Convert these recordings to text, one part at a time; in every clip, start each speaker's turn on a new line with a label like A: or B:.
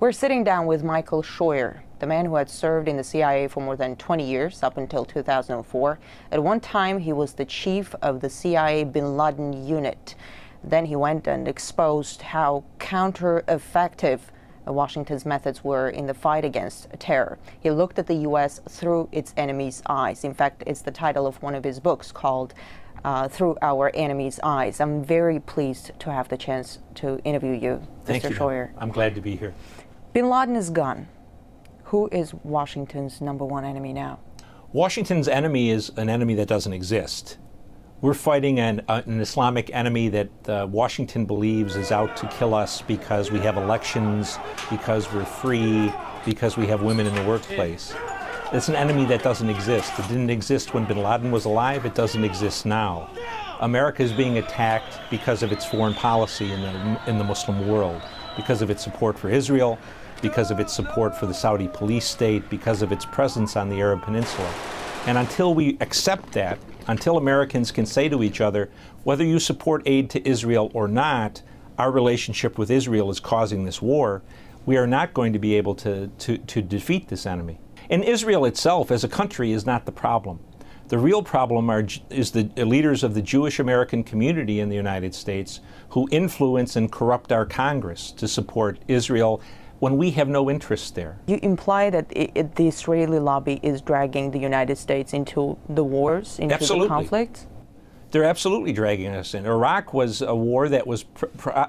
A: We're sitting down with Michael Showyer, the man who had served in the CIA for more than 20 years, up until 2004. At one time, he was the chief of the CIA bin Laden unit. Then he went and exposed how counter-effective Washington's methods were in the fight against terror. He looked at the U.S. through its enemy's eyes. In fact, it's the title of one of his books called Through Our Enemy's Eyes. I'm very pleased to have the chance to interview you, Mr. Showyer.
B: I'm glad to be here.
A: Bin Laden is gone. Who is Washington's #1 enemy now?
B: Washington's enemy is an enemy that doesn't exist. We're fighting an Islamic enemy that Washington believes is out to kill us because we have elections, because we're free, because we have women in the workplace. It's an enemy that doesn't exist. It didn't exist when bin Laden was alive. It doesn't exist now. America is being attacked because of its foreign policy in the Muslim world, because of its support for Israel, because of its support for the Saudi police state, because of its presence on the Arab Peninsula. And until we accept that, until Americans can say to each other, whether you support aid to Israel or not, our relationship with Israel is causing this war, we are not going to be able to defeat this enemy. And Israel itself as a country is not the problem. The real problem is the leaders of the Jewish American community in the United States who influence and corrupt our Congress to support Israel when we have no interest there.
A: You imply that the Israeli lobby is dragging the United States into the wars, into the conflict?
B: They're absolutely dragging us in. Iraq was a war that was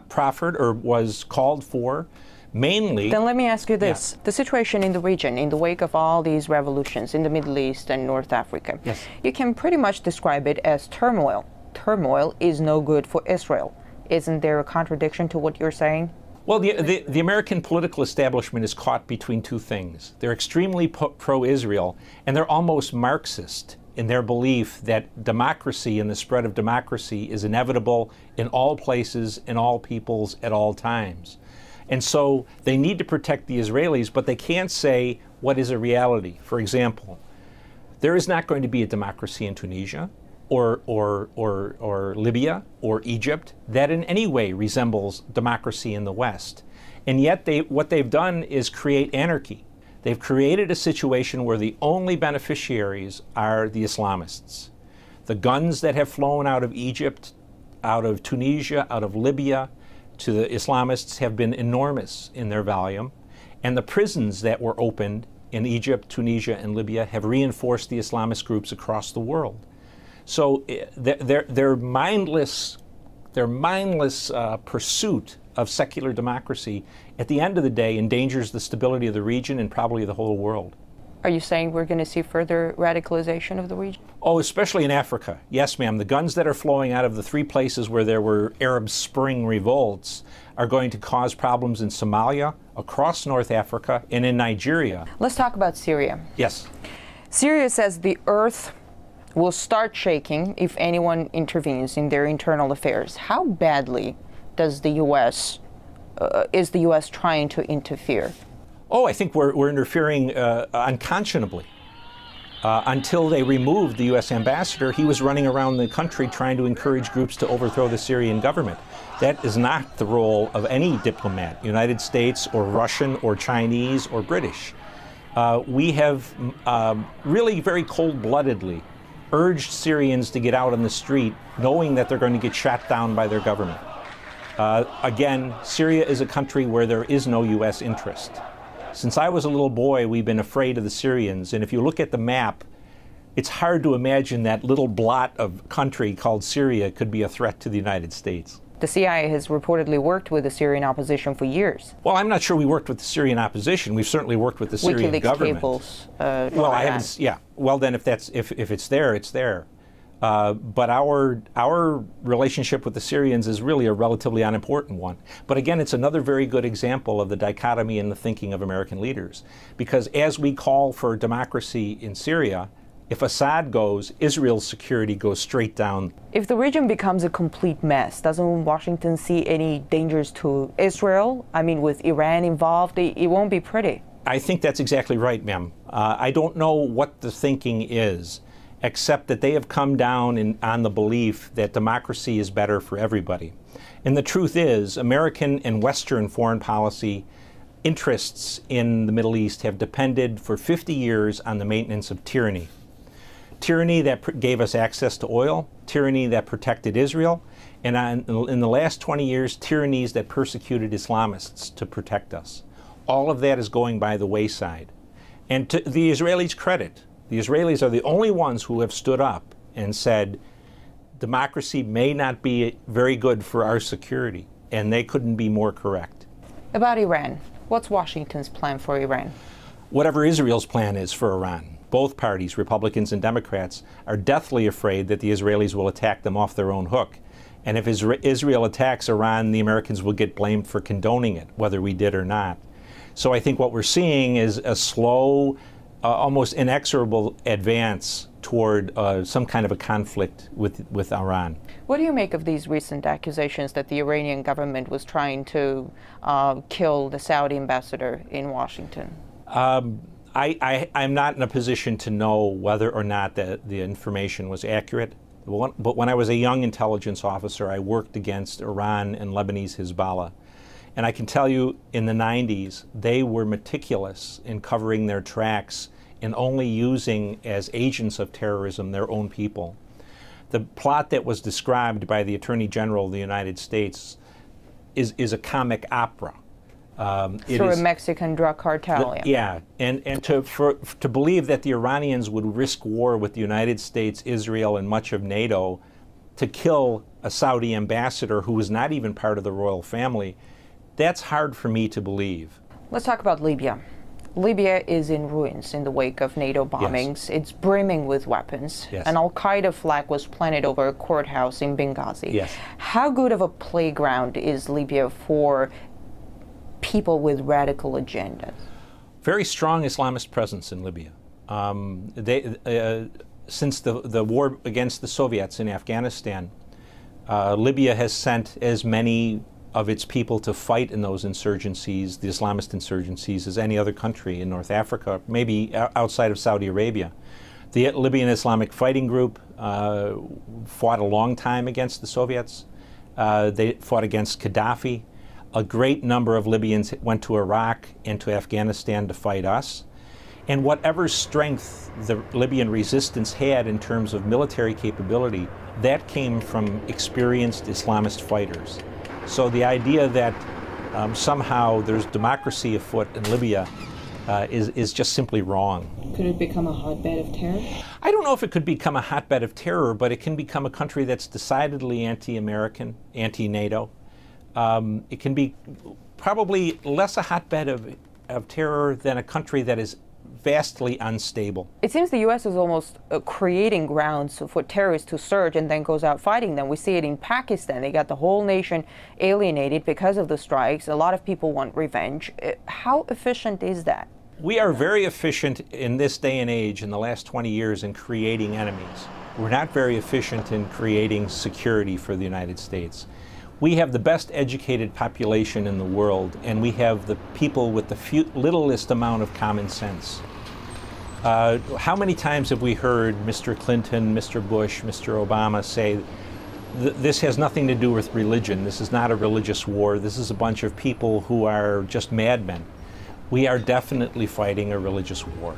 B: proffered or was called for mainly.
A: Then let me ask you this. Yeah. The situation in the region, in the wake of all these revolutions in the Middle East and North Africa,
B: yes,
A: you can pretty much describe it as turmoil. Turmoil is no good for Israel. Isn't there a contradiction to what you're saying?
B: Well, the American political establishment is caught between two things. They're extremely pro-Israel, and they're almost Marxist in their belief that democracy and the spread of democracy is inevitable in all places, in all peoples, at all times. And so they need to protect the Israelis, but they can't say what is a reality. For example, there is not going to be a democracy in Tunisia, or Libya or Egypt that in any way resembles democracy in the West. And yet what they've done is create anarchy. They've created a situation where the only beneficiaries are the Islamists. The guns that have flown out of Egypt, out of Tunisia, out of Libya to the Islamists have been enormous in their volume. And the prisons that were opened in Egypt, Tunisia, and Libya have reinforced the Islamist groups across the world. So their mindless pursuit of secular democracy, at the end of the day, endangers the stability of the region and probably the whole world.
A: Are you saying we're going to see further radicalization of the region?
B: Oh, especially in Africa. Yes, ma'am. The guns that are flowing out of the 3 places where there were Arab Spring revolts are going to cause problems in Somalia, across North Africa, and in Nigeria.
A: Let's talk about Syria.
B: Yes.
A: Syria says the earth will start shaking if anyone intervenes in their internal affairs. How badly does the U.S. Is the U.S. trying to interfere?
B: Oh, I think we're interfering unconscionably. Until they removed the U.S. ambassador, he was running around the country trying to encourage groups to overthrow the Syrian government. That is not the role of any diplomat, United States or Russian or Chinese or British. We have really very cold-bloodedly urged Syrians to get out on the street knowing that they're going to get shot down by their government. Again, Syria is a country where there is no U.S. interest. Since I was a little boy, we've been afraid of the Syrians, and if you look at the map, it's hard to imagine that little blot of country called Syria could be a threat to the United States.
A: The CIA has reportedly worked with the Syrian opposition for years.
B: Well, I'm not sure we worked with the Syrian opposition. We've certainly worked with the Syrian
A: WikiLeaks
B: government.
A: Cables,
B: well, I haven't. Yeah. Well, then, if it's there, it's there. But our relationship with the Syrians is really a relatively unimportant one. But again, it's another very good example of the dichotomy in the thinking of American leaders. Because as we call for democracy in Syria, if Assad goes, Israel's security goes straight down.
A: If the region becomes a complete mess, doesn't Washington see any dangers to Israel? I mean, with Iran involved, it won't be pretty.
B: I think that's exactly right, ma'am. I don't know what the thinking is, except that they have come down on the belief that democracy is better for everybody. And the truth is, American and Western foreign policy interests in the Middle East have depended for 50 years on the maintenance of tyranny. Tyranny that gave us access to oil, tyranny that protected Israel, and in the last 20 years, tyrannies that persecuted Islamists to protect us. All of that is going by the wayside. And to the Israelis' credit, the Israelis are the only ones who have stood up and said, democracy may not be very good for our security, and they couldn't be more correct.
A: About Iran, what's Washington's plan for Iran?
B: Whatever Israel's plan is for Iran. Both parties, Republicans and Democrats, are deathly afraid that the Israelis will attack them off their own hook. And if Israel attacks Iran, the Americans will get blamed for condoning it, whether we did or not. So I think what we're seeing is a slow, almost inexorable advance toward some kind of a conflict with Iran. What
A: do you make of these recent accusations that the Iranian government was trying to kill the Saudi ambassador in Washington?
B: I'm not in a position to know whether or not the information was accurate. But when I was a young intelligence officer, I worked against Iran and Lebanese Hezbollah. And I can tell you, in the 90s, they were meticulous in covering their tracks and only using as agents of terrorism their own people. The plot that was described by the Attorney General of the United States is a comic opera.
A: Through a Mexican drug cartel.
B: Yeah, and to believe that the Iranians would risk war with the United States, Israel, and much of NATO to kill a Saudi ambassador who was not even part of the royal family, that's hard for me to believe.
A: Let's talk about Libya. Libya is in ruins in the wake of NATO bombings. Yes. It's brimming with weapons.
B: Yes.
A: An al-Qaeda flag was planted over a courthouse in Benghazi.
B: Yes.
A: How good of a playground is Libya for people with radical agendas?
B: Very strong Islamist presence in Libya. Since the war against the Soviets in Afghanistan, Libya has sent as many of its people to fight in those insurgencies, the Islamist insurgencies, as any other country in North Africa, maybe outside of Saudi Arabia. The Libyan Islamic Fighting Group fought a long time against the Soviets. They fought against Gaddafi. A great number of Libyans went to Iraq and to Afghanistan to fight us. And whatever strength the Libyan resistance had in terms of military capability, that came from experienced Islamist fighters. So the idea that somehow there's democracy afoot in Libya is just simply wrong.
A: Could it become a hotbed of terror?
B: I don't know if it could become a hotbed of terror, but it can become a country that's decidedly anti-American, anti-NATO. It can be probably less a hotbed of terror than a country that is vastly unstable.
A: It seems the U.S. is almost creating grounds for terrorists to surge and then goes out fighting them. We see it in Pakistan. They got the whole nation alienated because of the strikes. A lot of people want revenge. How efficient is that?
B: We are very efficient in this day and age, in the last 20 years, in creating enemies. We're not very efficient in creating security for the United States. We have the best educated population in the world, and we have the people with the littlest amount of common sense. How many times have we heard Mr. Clinton, Mr. Bush, Mr. Obama say, this has nothing to do with religion, this is not a religious war, this is a bunch of people who are just madmen. We are definitely fighting a religious war.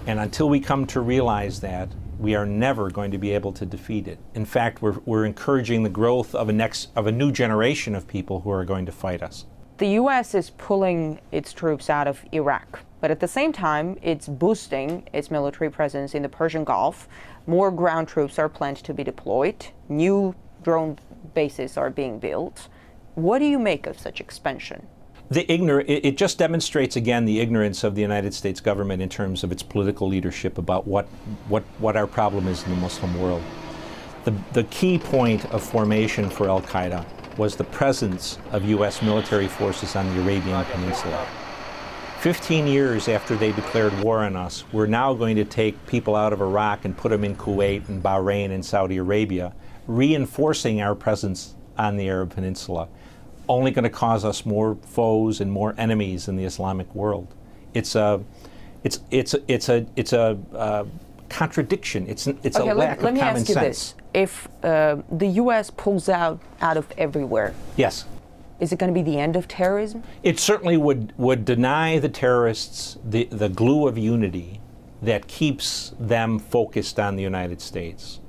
B: And until we come to realize that, we are never going to be able to defeat it. In fact, we're encouraging the growth of a new generation of people who are going to fight us.
A: The U.S. is pulling its troops out of Iraq, but at the same time, it's boosting its military presence in the Persian Gulf. More ground troops are planned to be deployed. New drone bases are being built. What do you make of such expansion?
B: It just demonstrates again the ignorance of the United States government in terms of its political leadership about what our problem is in the Muslim world. The key point of formation for al-Qaeda was the presence of U.S. military forces on the Arabian Peninsula. 15 years after they declared war on us, we're now going to take people out of Iraq and put them in Kuwait and Bahrain and Saudi Arabia, reinforcing our presence on the Arab Peninsula. Only going to cause us more foes and more enemies in the Islamic world. It's a contradiction. It's a lack of common sense.
A: Let me ask you this: if the U.S. pulls out of everywhere,
B: yes,
A: Is it going to be the end of terrorism?
B: It certainly would deny the terrorists the glue of unity that keeps them focused on the United States.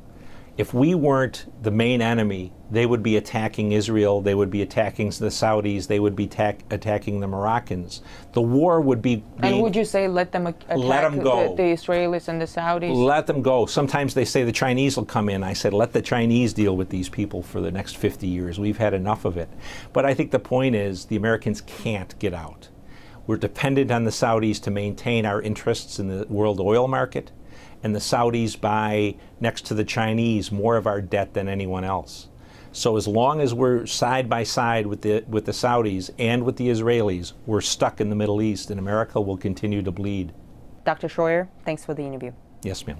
B: If we weren't the main enemy, they would be attacking Israel, they would be attacking the Saudis, they would be attacking the Moroccans. The war would be
A: And would you say let them attack
B: go.
A: The Israelis and the Saudis?
B: Let them go. Sometimes they say the Chinese will come in. I said, let the Chinese deal with these people for the next 50 years. We've had enough of it. But I think the point is the Americans can't get out. We're dependent on the Saudis to maintain our interests in the world oil market, and the Saudis buy, next to the Chinese, more of our debt than anyone else. So as long as we're side by side with the Saudis and with the Israelis, we're stuck in the Middle East, and America will continue to bleed.
A: Dr. Schroyer, thanks for the interview.
B: Yes, ma'am.